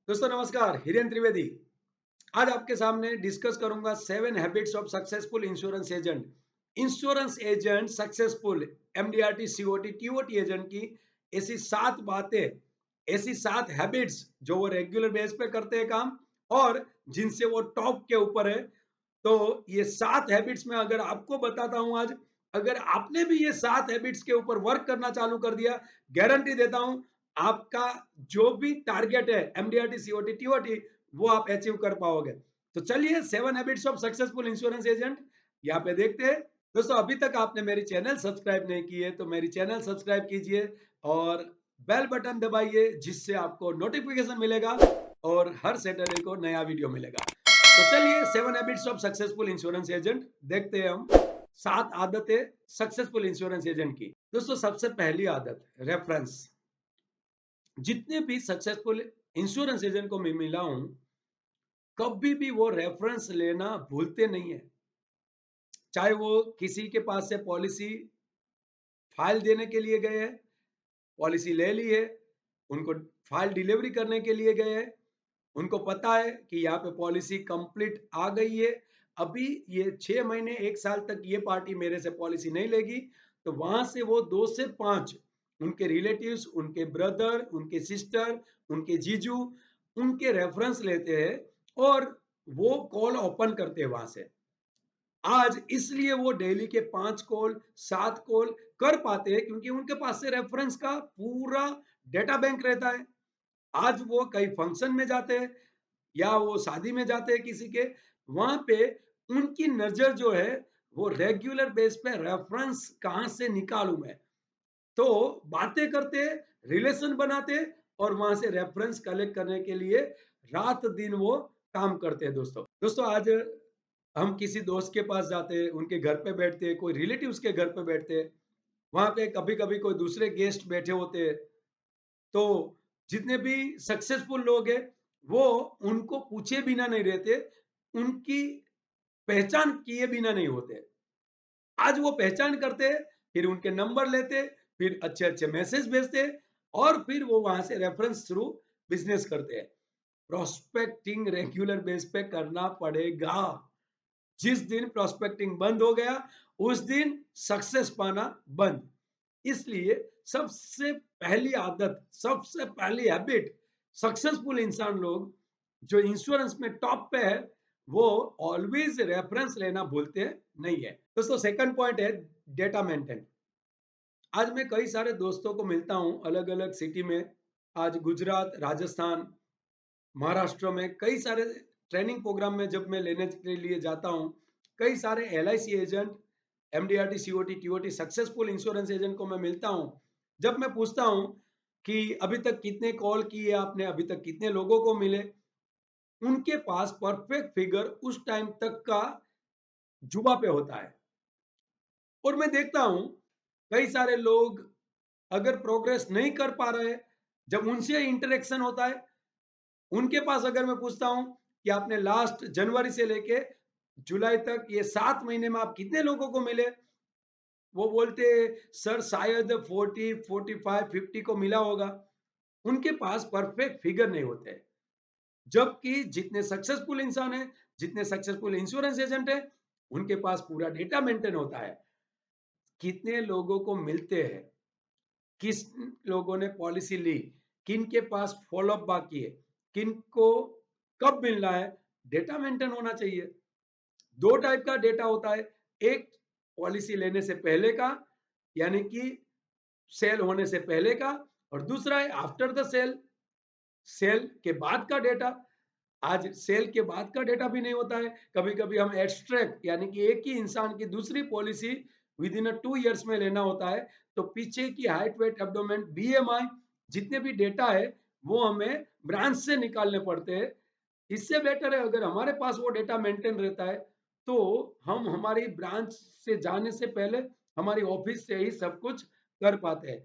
दोस्तों नमस्कार, हिरेन त्रिवेदी। आज आपके सामने डिस्कस करूंगा 7 habits of successful insurance agent. Insurance agent successful MDRT COT TOT agent की ऐसी 7 बातें, ऐसी 7 हैबिट्स जो वो रेगुलर बेस पे करते हैं काम और जिनसे वो टॉप के ऊपर है। तो ये 7 हैबिट्स में अगर आपको बताता हूं आज, अगर आपने भी ये 7 हैबिट्स के ऊपर वर्क करना चालू कर दिया, गारंटी देता हूं आपका जो भी टारगेट है एमडीआरटी सीओटी टीओटी वो आप अचीव कर पाओगे। तो चलिए 7 habits of successful insurance agent यहाँ पे देखते हैं। दोस्तों अभी तक आपने मेरी चैनल सब्सक्राइब नहीं की है तो मेरी चैनल सब्सक्राइब कीजिए और बेल बटन दबाइए जिससे आपको नोटिफिकेशन मिलेगा और हर सैटरडे को नया वीडियो मिलेगा। तो चलिए 7 habits of successful insurance agent देखते हैं हम। 7 आदतें सक्सेसफुल इंश्योरेंस एजेंट की। दोस्तों सबसे पहली आदत रेफरेंस। जितने भी सक्सेसफुल इंश्योरेंस एजेंट को मैं मिला हूं, कभी भी वो रेफरेंस लेना भूलते नहीं है। चाहे वो किसी के पास से पॉलिसी फाइल देने के लिए गए हैं, पॉलिसी ले ली है, उनको फाइल डिलीवरी करने के लिए गए हैं, उनको पता है कि यहाँ पे पॉलिसी कंप्लीट आ गई है, अभी ये 6 महीने 1 साल तक ये पार्टी मेरे से पॉलिसी नहीं लेगी। तो वहां से वो 2 से 5 उनके रिलेटिव्स, उनके ब्रदर, उनके सिस्टर, उनके जीजू, उनके रेफरेंस लेते हैं और वो कॉल ओपन करते हैं वहां से। आज इसलिए वो डेली के 5 कॉल 7 कॉल कर पाते हैं क्योंकि उनके पास से रेफरेंस का पूरा डेटा बैंक रहता है। आज वो कई फंक्शन में जाते हैं या वो शादी में जाते हैं किसी के, वहां पे उनकी नजर जो है वो रेगुलर बेस पे रेफरेंस कहां से निकालूं मैं। तो बातें करते, रिलेशन बनाते और वहां से रेफरेंस कलेक्ट करने के लिए रात दिन वो काम करते हैं। दोस्तों आज हम किसी दोस्त के पास जाते हैं, उनके घर पे बैठते हैं, कोई रिलेटिव्स के घर पे बैठते हैं, वहां पे कभी कभी कोई दूसरे गेस्ट बैठे होते हैं। तो जितने भी सक्सेसफुल लोग हैं वो उनको पूछे बिना नहीं रहते, उनकी पहचान किए बिना नहीं होते। आज वो पहचान करते, फिर उनके नंबर लेते, फिर अच्छे अच्छे मैसेज भेजते और फिर वो वहां से रेफरेंस थ्रू बिजनेस करते हैं। प्रोस्पेक्टिंग रेगुलर बेस पे करना पड़ेगा। जिस दिन प्रोस्पेक्टिंग बंद हो गया उस दिन सक्सेस पाना बंद। इसलिए सबसे पहली आदत, सबसे पहली हैबिट, सक्सेसफुल इंसान लोग जो इंश्योरेंस में टॉप पे है वो ऑलवेज रेफरेंस लेना भूलते नहीं है। दोस्तों सेकंड पॉइंट है डेटा मेंटेन। आज मैं कई सारे दोस्तों को मिलता हूं अलग अलग सिटी में। आज गुजरात, राजस्थान, महाराष्ट्र में कई सारे ट्रेनिंग प्रोग्राम में जब मैं लेने के लिए जाता हूँ, कई सारे LIC agent, MDRT COT TOT successful insurance agent को मैं मिलता हूँ। जब मैं पूछता हूँ कि अभी तक कितने कॉल किए आपने, अभी तक कितने लोगों को मिले, उनके पास परफेक्ट फिगर उस टाइम तक का जुबा पे होता है। और मैं देखता हूँ कई सारे लोग अगर प्रोग्रेस नहीं कर पा रहे, जब उनसे इंटरेक्शन होता है, उनके पास अगर मैं पूछता हूं कि आपने लास्ट जनवरी से लेके जुलाई तक ये 7 महीने में आप कितने लोगों को मिले, वो बोलते सर शायद 40 45 50 को मिला होगा। उनके पास परफेक्ट फिगर नहीं होते। जबकि जितने सक्सेसफुल इंसान है, जितने सक्सेसफुल इंश्योरेंस एजेंट है, उनके पास पूरा डेटा मेंटेन होता है। कितने लोगों को मिलते हैं, किस लोगों ने पॉलिसी ली, किन के पास फॉलोअप बाकी है, किन को कब मिलना है, डेटा मेंटेन होना चाहिए। 2 टाइप का डेटा होता है, एक पॉलिसी लेने से पहले का यानी कि सेल होने से पहले का, और दूसरा है आफ्टर द सेल, सेल के बाद का डेटा। आज सेल के बाद का डेटा भी नहीं होता है। कभी कभी हम एक्सट्रैक्ट यानी कि एक ही इंसान की दूसरी पॉलिसी विद इन 2 इयर्स में लेना होता है, तो पीछे की हाइट वेट एब्डोमेन बीएमआई जितने भी डेटा है वो हमें ब्रांच से निकालने पड़ते हैं। इससे बेटर है अगर हमारे पास वो डेटा मेंटेन रहता है तो हम हमारी ब्रांच से जाने से पहले हमारी ऑफिस से ही सब कुछ कर पाते हैं।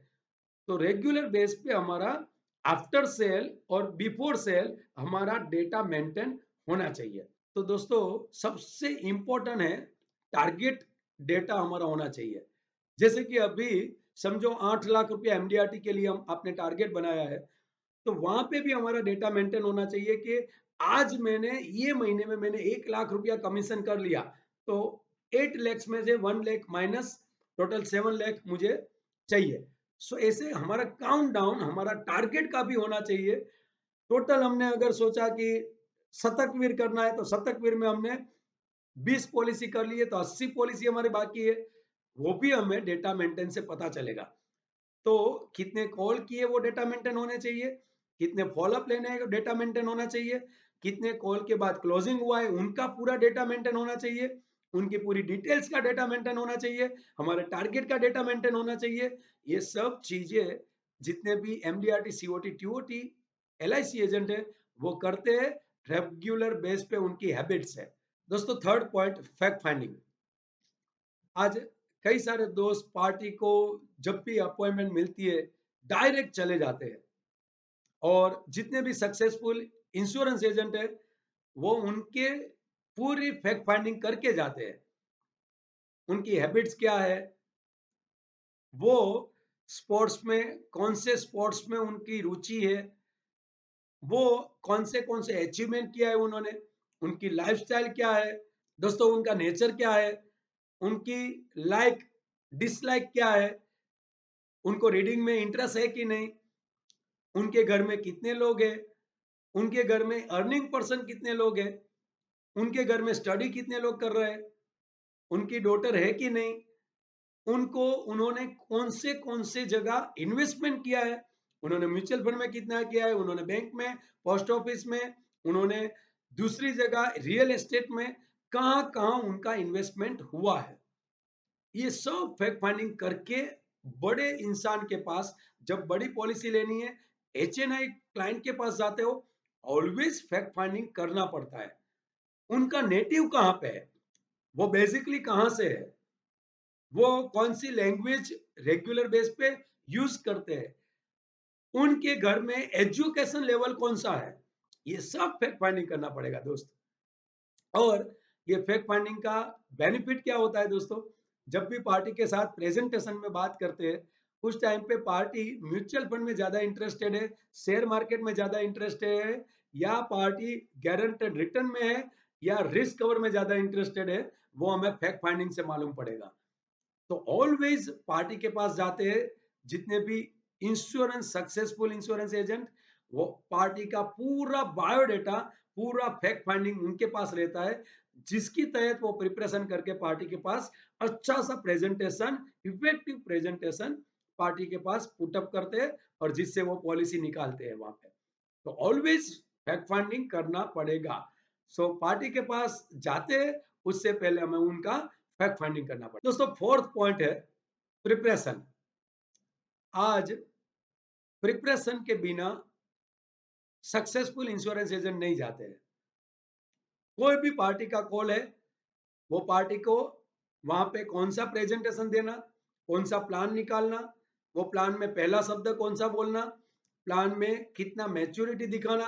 तो रेगुलर बेस पे हमारा आफ्टर सेल और बिफोर सेल हमारा डेटा मेंटेन होना चाहिए। तो दोस्तों सबसे इंपॉर्टेंट है टारगेट डेटा हमारा होना चाहिए। जैसे कि अभी समझो 8 लाख रुपया एमडीआरटी के लिए हम आपने टारगेट बनाया है, तो वहां पे भी हमारा डेटा मेंटेन होना चाहिए कि आज मैंने ये महीने में मैंने 1 लाख रुपया कमीशन कर लिया, तो 8 लाख में से 1 लाख माइनस टोटल 7 लाख मुझे चाहिए। सो ऐसे हमारा काउंट डाउन हमारा टारगेट का भी होना चाहिए। टोटल हमने अगर सोचा कि शतकवीर करना है तो शतकवीर में हमने 20 पॉलिसी कर ली है, तो 80 पॉलिसी हमारी बाकी है, वो भी हमें डेटा मेंटेन से पता चलेगा। तो कितने कॉल किए वो डेटा मेंटेन होने चाहिए, कितने फॉलोअप लेने हैं डेटा मेंटेन होना चाहिए, कितने कॉल के बाद क्लोजिंग हुआ है उनका पूरा डेटा मेंटेन होना चाहिए, उनकी पूरी डिटेल्स का डेटा मेंटेन होना चाहिए, हमारे टारगेट का डेटा मेंटेन होना चाहिए। ये सब चीजें जितने भी MDRT, COT, TOT, LIC agent है वो करते हैं, रेगुलर बेस पे उनकी हैबिट्स है। दोस्तों थर्ड पॉइंट, फैक्ट फाइंडिंग। आज कई सारे दोस्त पार्टी को जब भी अपॉइंटमेंट मिलती है डायरेक्ट चले जाते हैं, और जितने भी सक्सेसफुल इंश्योरेंस एजेंट है वो उनके पूरी फैक्ट फाइंडिंग करके जाते हैं। उनकी हैबिट्स क्या है, वो स्पोर्ट्स में कौन से स्पोर्ट्स में उनकी रुचि है, वो कौन से अचीवमेंट किया है उन्होंने, उनकी लाइफस्टाइल क्या है, दोस्तों उनका नेचर क्या है, उनकी लाइक डिसलाइक क्या है, उनको रीडिंग में इंटरेस्ट है कि नहीं, उनके घर में कितने लोग हैं, उनके घर में अर्निंग पर्सन कितने लोग हैं, उनके घर में स्टडी कितने लोग कर रहे हैं, उनकी डॉटर है कि नहीं, उनको उन्होंने कौन से जगह इन्वेस्टमेंट किया है, उन्होंने म्यूचुअल फंड में कितना किया है, उन्होंने बैंक में, पोस्ट ऑफिस में, उन्होंने दूसरी जगह रियल एस्टेट में कहां कहां उनका इन्वेस्टमेंट हुआ है। ये सब फैक्ट फाइंडिंग करके बड़े इंसान के पास, जब बड़ी पॉलिसी लेनी है, एचएनआई क्लाइंट के पास जाते हो, ऑलवेज फैक्ट फाइंडिंग करना पड़ता है। उनका नेटिव कहाँ पे है, वो बेसिकली कहाँ से है, वो कौन सी लैंग्वेज रेगुलर बेस पे यूज करते हैं, उनके घर में एजुकेशन लेवल कौन सा है, ये सब फैक्ट फाइंडिंग करना पड़ेगा दोस्त। और ये फैक्ट फाइंडिंग का बेनिफिट क्या होता है दोस्तों, जब भी पार्टी के साथ प्रेजेंटेशन में बात करते हैं, उस टाइम पे पार्टी म्यूचुअल फंड में ज्यादा इंटरेस्टेड है, शेयर मार्केट में ज्यादा इंटरेस्टेड है, या पार्टी गारंटेड रिटर्न में है, या रिस्क कवर में ज्यादा इंटरेस्टेड है, वो हमें फैक्ट फाइंडिंग से मालूम पड़ेगा। तो ऑलवेज पार्टी के पास जाते हैं जितने भी इंश्योरेंस सक्सेसफुल इंश्योरेंस एजेंट, वो पार्टी का पूरा बायोडेटा, पूरा फैक्ट फाइंडिंग उनके पास रहता है, जिसकी तहत वो प्रिपरेशन करके पार्टी के पास अच्छा सा प्रेजेंटेशन, इफेक्टिव प्रेजेंटेशन पार्टी के पास पुटअप करते हैं, और जिससे वो पॉलिसी निकालते हैं वहां पे। तो ऑलवेज फैक्ट फाइंडिंग करना पड़ेगा। सो पार्टी के पास जाते हैं उससे पहले हमें उनका फैक्ट फाइंडिंग करना पड़ेगा। दोस्तों फोर्थ पॉइंट है प्रिपरेशन। आज प्रिपरेशन के बिना सक्सेसफुल इंश्योरेंस एजेंट नहीं जाते हैं। कोई भी पार्टी का कॉल है, वो पार्टी को वहां पे कौन सा प्रेजेंटेशन देना, कौन सा प्लान निकालना, वो प्लान में पहला शब्द कौन सा बोलना, प्लान में कितना मैच्योरिटी दिखाना,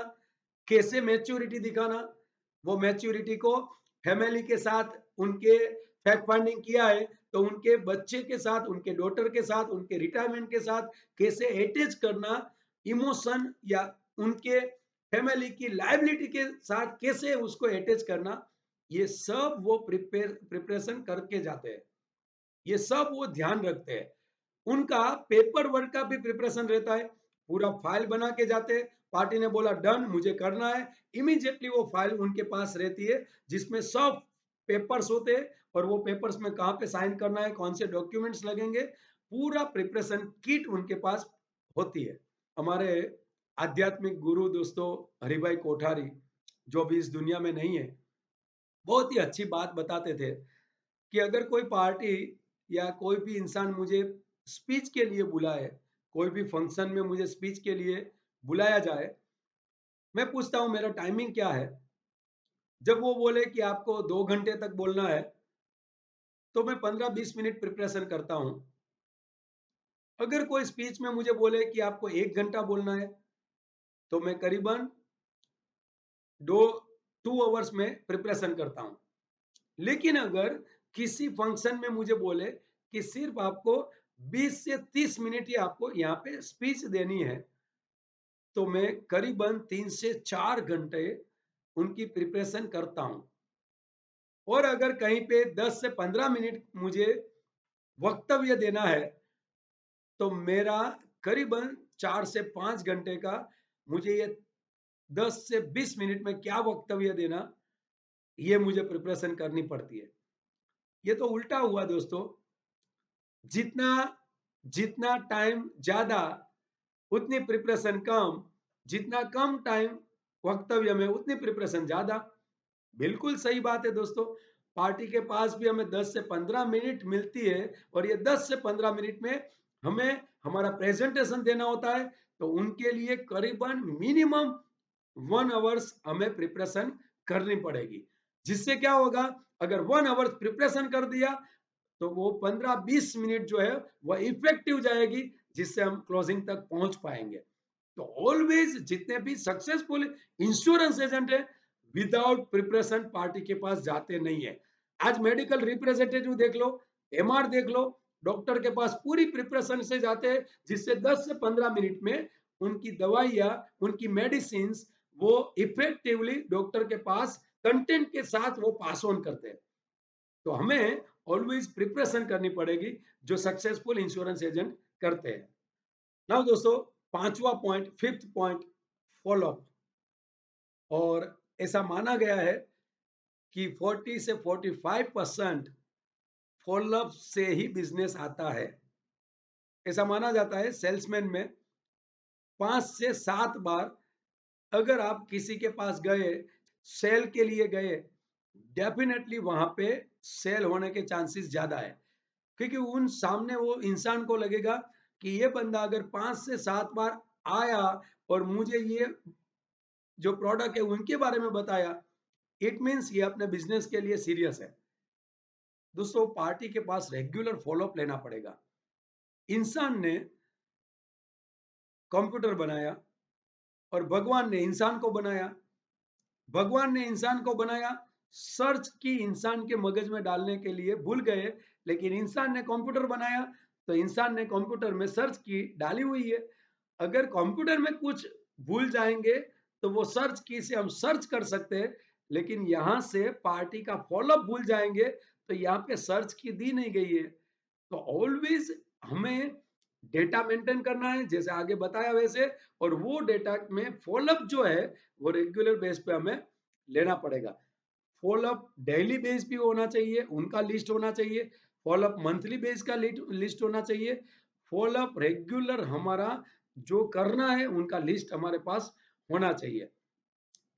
कैसे मैच्योरिटी दिखाना, वो मैच्योरिटी को फैमिली के साथ उनके फैक्ट फाइंडिंग किया है तो उनके बच्चे के साथ, उनके डॉटर के साथ, उनके रिटायरमेंट के साथ कैसे अटैच करना, इमोशन या उनके फैमिली की लाइबिलिटी के साथ कैसे उसको अटैच करना, ये सब वो प्रिपरेशन करके जाते हैं, ये सब वो ध्यान रखते हैं। उनका पेपर वर्क का भी प्रिपरेशन रहता है, पूरा फाइल बना के जाते हैं, पार्टी ने बोला डन मुझे करना है, इमीडिएटली वो फाइल उनके पास रहती है जिसमें सब पेपर्स होते हैं, और वो पेपर्स में कहाँ पे साइन करना है, कौन से डॉक्यूमेंट्स लगेंगे, पूरा प्रिपरेशन किट उनके पास होती है। हमारे आध्यात्मिक गुरु दोस्तों हरिभाई कोठारी, जो भी इस दुनिया में नहीं है, बहुत ही अच्छी बात बताते थे कि अगर कोई पार्टी या कोई भी इंसान मुझे स्पीच के लिए बुलाए, कोई भी फंक्शन में मुझे स्पीच के लिए बुलाया जाए, मैं पूछता हूँ मेरा टाइमिंग क्या है। जब वो बोले कि आपको 2 घंटे तक बोलना है, तो मैं 15-20 मिनट प्रिपरेशन करता हूँ। अगर कोई स्पीच में मुझे बोले कि आपको 1 घंटा बोलना है, तो मैं करीबन दो 2 आवर्स में प्रिपरेशन करता हूँ। लेकिन अगर किसी फंक्शन में मुझे बोले कि सिर्फ आपको 20 से 30 मिनट ही आपको यहाँ पे स्पीच देनी है, तो मैं करीबन 3 से 4 घंटे उनकी प्रिपरेशन करता हूँ। और अगर कहीं पे 10 से 15 मिनट मुझे वक्तव्य देना है, तो मेरा करीबन 4 से 5 घंटे का मुझे ये 10 से 20 मिनट में क्या वक्तव्य देना, ये मुझे प्रिपरेशन करनी पड़ती है। ये तो उल्टा हुआ दोस्तों, जितना जितना टाइम ज़्यादा उतनी प्रिपरेशन कम, जितना कम टाइम वक्तव्य में उतनी प्रिपरेशन ज़्यादा। बिल्कुल सही बात है दोस्तों। पार्टी के पास भी हमें 10 से 15 मिनट मिलती है और ये 10 से 15 मिनट में हमें हमारा प्रेजेंटेशन देना होता है, तो उनके लिए करीबन मिनिमम 1 आवर्स हमें प्रिपरेशन करनी पड़ेगी। जिससे क्या होगा, अगर 1 आवर्स प्रिपरेशन कर दिया, तो वो 15-20 मिनट जो है वह इफेक्टिव जाएगी, जिससे हम क्लोजिंग तक पहुंच पाएंगे। तो ऑलवेज जितने भी सक्सेसफुल इंश्योरेंस एजेंट है, विदाउट प्रिपरेशन पार्टी के पास जाते नहीं है। आज मेडिकल रिप्रेजेंटेटिव देख लो, एमआर देख लो, डॉक्टर के पास पूरी प्रिपरेशन से जाते हैं, जिससे 10 से 15 मिनट में उनकी दवाइयां, उनकी मेडिसिन वो इफेक्टिवली डॉक्टर के पास कंटेंट के साथ वो पास ऑन करते हैं। तो हमें ऑलवेज प्रिपरेशन करनी पड़ेगी, जो सक्सेसफुल इंश्योरेंस एजेंट करते हैं। नाउ दोस्तों, पांचवा पॉइंट, फिफ्थ पॉइंट, फॉलोअप। और ऐसा माना गया है कि 40 से 45% फॉलोअप से ही बिजनेस आता है। ऐसा माना जाता है सेल्समैन में 5 से 7 बार अगर आप किसी के पास गए, सेल के लिए गए, डेफिनेटली वहां पे सेल होने के चांसेस ज्यादा है। क्योंकि उन सामने वो इंसान को लगेगा कि ये बंदा अगर 5 से 7 बार आया और मुझे ये जो प्रोडक्ट है उनके बारे में बताया, इट मीन्स ये अपने बिजनेस के लिए सीरियस है। दोस्तों, पार्टी के पास रेगुलर फॉलोअप लेना पड़ेगा। इंसान ने कंप्यूटर बनाया और भगवान ने इंसान को बनाया। भगवान ने इंसान को बनाया, सर्च की इंसान के मगज में डालने के लिए भूल गए, लेकिन इंसान ने कंप्यूटर बनाया, तो इंसान ने कंप्यूटर में सर्च की डाली हुई है। अगर कंप्यूटर में कुछ भूल जाएंगे, तो वो सर्च की से हम सर्च कर सकते हैं, लेकिन यहां से पार्टी का फॉलोअप भूल जाएंगे, तो यहाँ पे सर्च की दी नहीं गई है। तो ऑलवेज हमें डेटा मेंटेन करना है, जैसे आगे बताया वैसे, और वो डेटा में फॉलोअप जो है वो रेगुलर बेस पे हमें लेना पड़ेगा। फॉलोअप डेली बेस भी होना चाहिए, उनका लिस्ट होना चाहिए। फॉलोअप मंथली बेस का लिस्ट होना चाहिए। फॉलोअप रेगुलर हमारा जो करना है उनका लिस्ट हमारे पास होना चाहिए।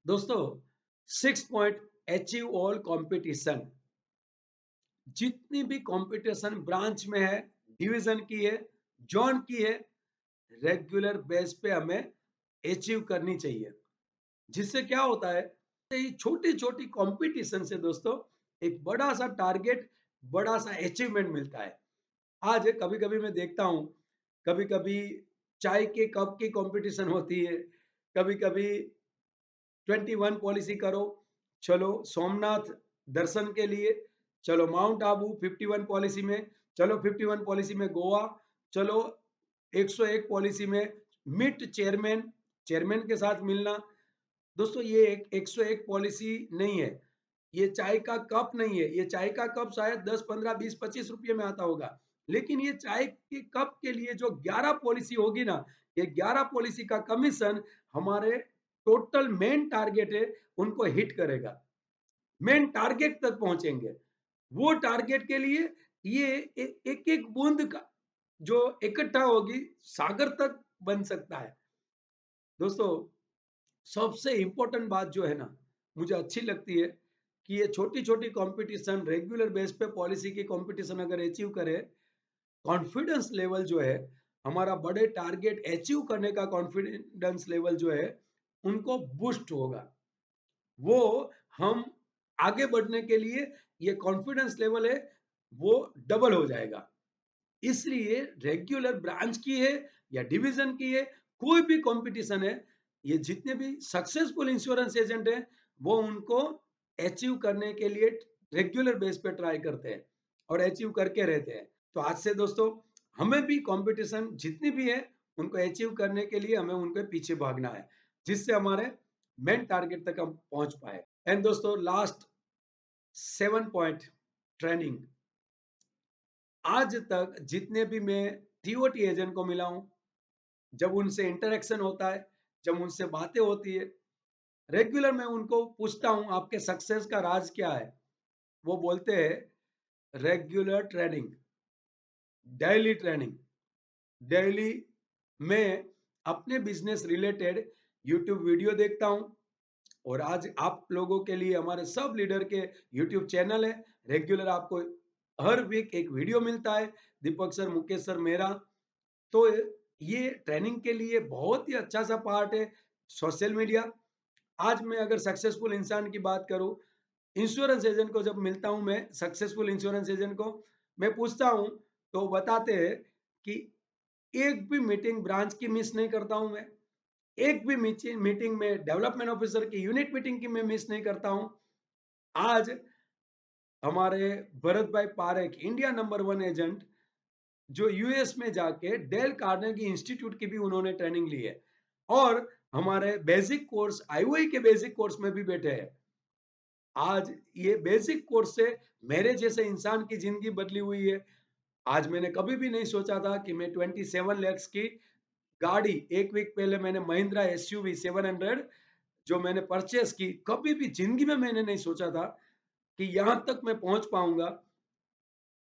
दोस्तों, 6 पॉइंट, अचीव ऑल कंपटीशन। जितनी भी कंपटीशन ब्रांच में है, डिवीजन की है, जोन की है, रेगुलर बेस पे हमें अचीव करनी चाहिए। जिससे क्या होता है, छोटी छोटी कंपटीशन से दोस्तों एक बड़ा सा टारगेट, बड़ा सा अचीवमेंट मिलता है। आज कभी कभी मैं देखता हूँ, कभी कभी चाय के कप की कंपटीशन होती है, कभी कभी 21 पॉलिसी करो, चलो सोमनाथ दर्शन के लिए, चलो माउंट आबू 51 पॉलिसी में, चलो 51 पॉलिसी में गोवा, चलो 101 पॉलिसी में मिट चेयरमैन, चेयरमैन के साथ मिलना। दोस्तों, ये एक 101 पॉलिसी नहीं है, ये चाय का कप नहीं है। ये चाय का कप शायद 10, 15, 20, 25 रुपये में आता होगा, लेकिन ये चाय के कप के लिए जो 11 पॉलिसी होगी ना, ये 11 पॉलिसी का कमीशन हमारे टोटल मेन टारगेट है उनको हिट करेगा, मेन टारगेट तक पहुंचेंगे। वो टारगेट के लिए ये एक एक बूंद का जो इकट्ठा होगी, सागर तक बन सकता है। दोस्तों, सबसे इंपॉर्टेंट बात जो है ना, मुझे अच्छी लगती है कि ये छोटी छोटी कंपटीशन रेगुलर बेस पे पॉलिसी की कंपटीशन अगर अचीव करे, कॉन्फिडेंस लेवल जो है हमारा, बड़े टारगेट अचीव करने का कॉन्फिडेंस लेवल जो है उनको बूस्ट होगा। वो हम आगे बढ़ने के लिए, ये कॉन्फिडेंस लेवल है वो डबल हो जाएगा। इसलिए रेगुलर ब्रांच की है या डिवीजन की है, कोई भी कंपटीशन है, ये जितने भी सक्सेसफुल इंश्योरेंस एजेंट हैं वो उनको अचीव करने के लिए रेगुलर बेस पे ट्राई करते हैं और अचीव करके रहते हैं। तो आज से दोस्तों, हमें भी कंपटीशन जितनी भी है उनको अचीव करने के लिए हमें उनके पीछे भागना है, जिससे हमारे मेन टारगेट तक हम पहुंच पाए। एंड दोस्तों, लास्ट 7 पॉइंट ट्रेनिंग। आज तक जितने भी मैं टीओटी एजेंट को मिला हूं, जब उनसे इंटरेक्शन होता है, जब उनसे बातें होती है, रेगुलर मैं उनको पूछता हूं आपके सक्सेस का राज क्या है, वो बोलते हैं regular training, daily training. Daily मैं अपने बिजनेस रिलेटेड यूट्यूब वीडियो देखता हूं, और आज आप लोगों के लिए हमारे सब लीडर के यूट्यूब चैनल है। रेगुलर आपको हर वीक एक वीडियो मिलता है, दीपक सर, मुकेश सर, मेरा। तो ये ट्रेनिंग के लिए बहुत ही अच्छा सा पार्ट है सोशल मीडिया। आज मैं अगर सक्सेसफुल इंसान की बात करूं, इंश्योरेंस एजेंट को जब मिलता हूं, मैं सक्सेसफुल इंश्योरेंस एजेंट को मैं पूछता हूं, तो बताते हैं कि एक भी मीटिंग ब्रांच की मिस नहीं करता हूं मैं, एक भी मीटिंग में डेवलपमेंट ऑफिसर की यूनिट मीटिंग की मैं मिस नहीं करता हूं। आज हमारे भरत भाई पारेख, इंडिया नंबर 1 एजेंट, जो यूएस में जाके डेल कार्नेगी इंस्टीट्यूट की भी उन्होंने ट्रेनिंग ली है, और हमारे बेसिक कोर्स आईओआई के बेसिक कोर्स में भी बैठे हैं। आज ये बेसिक कोर्स से मेरे जैसे इंसान की जिंदगी बदली हुई है। आज मैंने कभी भी नहीं सोचा था कि मैं 27 लैक्स की गाड़ी, एक वीक पहले मैंने महिंद्रा एसयूवी 700 जो मैंने परचेस की, कभी भी जिंदगी में मैंने नहीं सोचा था कि यहां तक मैं पहुंच पाऊंगा।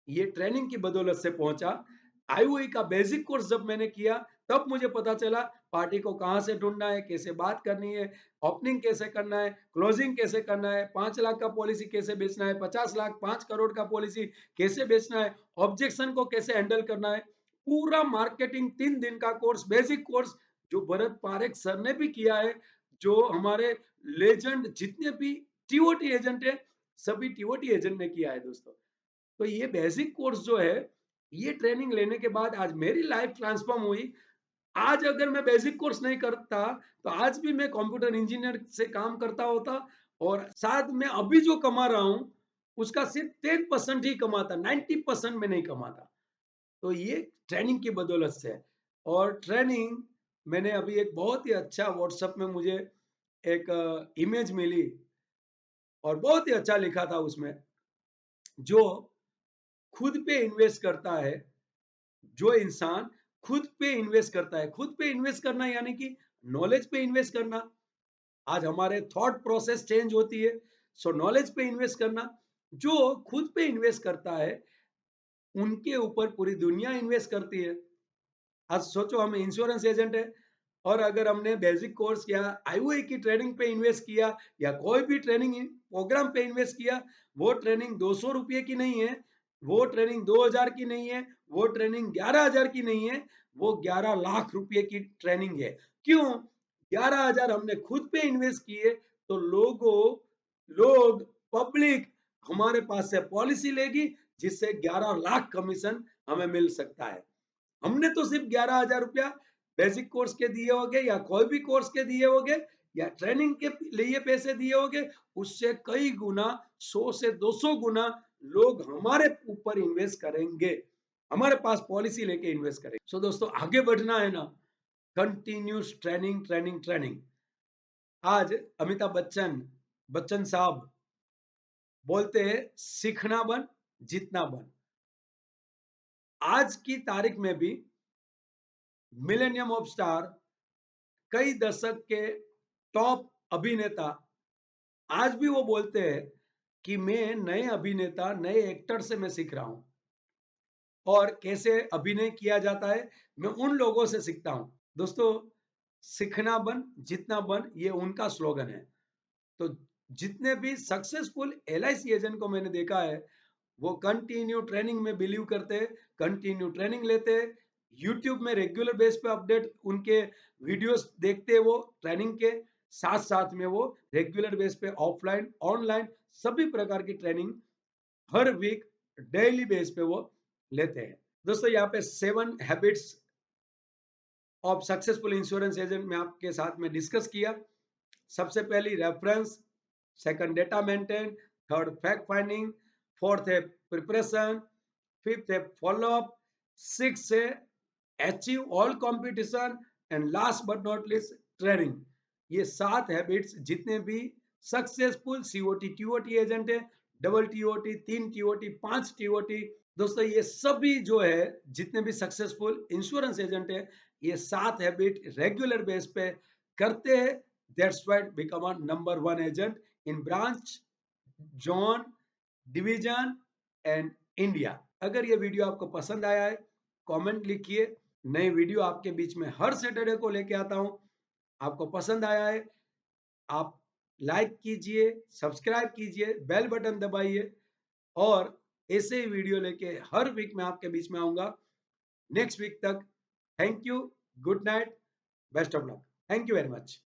ये ट्रेनिंग की बदौलत से पहुंचा। आईओई का बेसिक कोर्स जब मैंने किया, तब मुझे पता चला पार्टी को कहां से ढूंढना है, कैसे बात करनी है, ओपनिंग कैसे करना है, क्लोजिंग कैसे करना है, 5 लाख का पॉलिसी कैसे बेचना है, 50 लाख, 5 करोड़ का पॉलिसी कैसे बेचना है, ऑब्जेक्शन को कैसे हैंडल करना है। पूरा मार्केटिंग 3 दिन का कोर्स, बेसिक कोर्स, जो भरत पारेख सर ने भी किया है, जो हमारे लेजेंड जितने भी टीओटी एजेंट है, सभी टीओटी एजेंट ने किया है दोस्तों। तो ये बेसिक कोर्स जो है, ये ट्रेनिंग लेने के बाद आज मेरी लाइफ ट्रांसफॉर्म हुई। आज अगर मैं बेसिक कोर्स नहीं करता, तो आज भी मैं कंप्यूटर इंजीनियर से काम करता होता, और साथ में अभी जो कमा रहा हूं, उसका सिर्फ 10% ही कमाता, 90% में नहीं कमाता। तो ये ट्रेनिंग की बदौलत से है। और ट्रेनिंग, मैंने अभी एक बहुत ही अच्छा व्हाट्सएप में मुझे एक इमेज मिली, और बहुत ही अच्छा लिखा था उसमें, जो खुद पे इन्वेस्ट करता है, जो इंसान खुद पे इन्वेस्ट करता है, खुद पे इन्वेस्ट करना यानी कि नॉलेज पे इन्वेस्ट करना। आज हमारे थॉट प्रोसेस चेंज होती है, सो नॉलेज पे इन्वेस्ट करना। जो खुद पे इन्वेस्ट करता है, उनके ऊपर पूरी दुनिया इन्वेस्ट करती है। आज सोचो, हम इंश्योरेंस एजेंट है, और अगर हमने बेसिक कोर्स किया, आईओए की ट्रेनिंग पे इन्वेस्ट किया, या कोई भी ट्रेनिंग प्रोग्राम पे इन्वेस्ट किया, वो ट्रेनिंग 200 रुपये की नहीं है, वो ट्रेनिंग 2000 की नहीं है, वो ट्रेनिंग 11,000 की नहीं है, वो 11 लाख रुपए की ट्रेनिंग है। क्यों? 11,000 हमने खुद पे इन्वेस्ट किए, तो लोग, पब्लिक हमारे पास से पॉलिसी लेगी, जिससे 11 लाख कमीशन हमें मिल सकता है। हमने तो सिर्फ 11,000 रुपया बेसिक कोर्स के दिए होंगे, या कोई भी कोर्स के दिए होंगे, या ट्रेनिंग के लिए पैसे दिए होंगे, उससे कई गुना, 100 से 200 गुना लोग हमारे ऊपर इन्वेस्ट करेंगे, हमारे पास पॉलिसी लेके इन्वेस्ट करेंगे। सो दोस्तों, आगे बढ़ना है ना, कंटिन्यूस ट्रेनिंग, ट्रेनिंग, ट्रेनिंग। आज अमिताभ बच्चन, बच्चन साहब बोलते हैं, सीखना बन, जीतना बन। आज की तारीख में भी मिलेनियम ऑफ स्टार, कई दशक के टॉप अभिनेता, आज भी वो बोलते हैं कि मैं नए अभिनेता, नए एक्टर से मैं सीख रहा हूं, और कैसे अभिनय किया जाता है, मैं उन लोगों से सीखता हूं। दोस्तों, सीखना बन, जितना बन, ये उनका स्लोगन है। तो जितने भी सक्सेसफुल एलआईसी एजेंट को मैंने देखा है, वो कंटिन्यू ट्रेनिंग में बिलीव करते हैं, कंटिन्यू ट्रेनिंग लेते हैं, यूट्यूब में रेगुलर बेस पे अपडेट उनके वीडियोस देखते हैं, वो ट्रेनिंग के साथ साथ में वो रेगुलर बेस पे ऑफलाइन, ऑनलाइन सभी प्रकार की ट्रेनिंग हर वीक, डेली बेस पे वो लेते हैं। दोस्तों, यहाँ पे 7 habits of successful insurance agent में आपके साथ में डिस्कस किया। सबसे पहली reference, second data maintain, third fact finding, fourth है प्रिपरेशन, फिफ्थ है फॉलोअप, सिक्स है achieve all competition and last but not list training. ये 7 हैबिट्स जितने भी सक्सेसफुल सीओटी टीओटी एजेंट है, डबल टीओटी, 3 टीओटी, 5 टीओटी, दोस्तों ये सभी जो है जितने भी सक्सेसफुल इंश्योरेंस एजेंट है, ये 7 हैबिट रेगुलर बेस पे करते हैं। That's why become a number 1 agent in branch, zone, division and India. अगर ये वीडियो आपको पसंद आया है, कमेंट लिखिए। नई वीडियो आपके बीच में हर सैटरडे को लेके आता हूं। आपको पसंद आया है, आप लाइक कीजिए, सब्सक्राइब कीजिए, बेल बटन दबाइए, और ऐसे ही वीडियो लेके हर वीक में आपके बीच में आऊंगा। नेक्स्ट वीक तक thank you, good night, best of luck, thank you very much.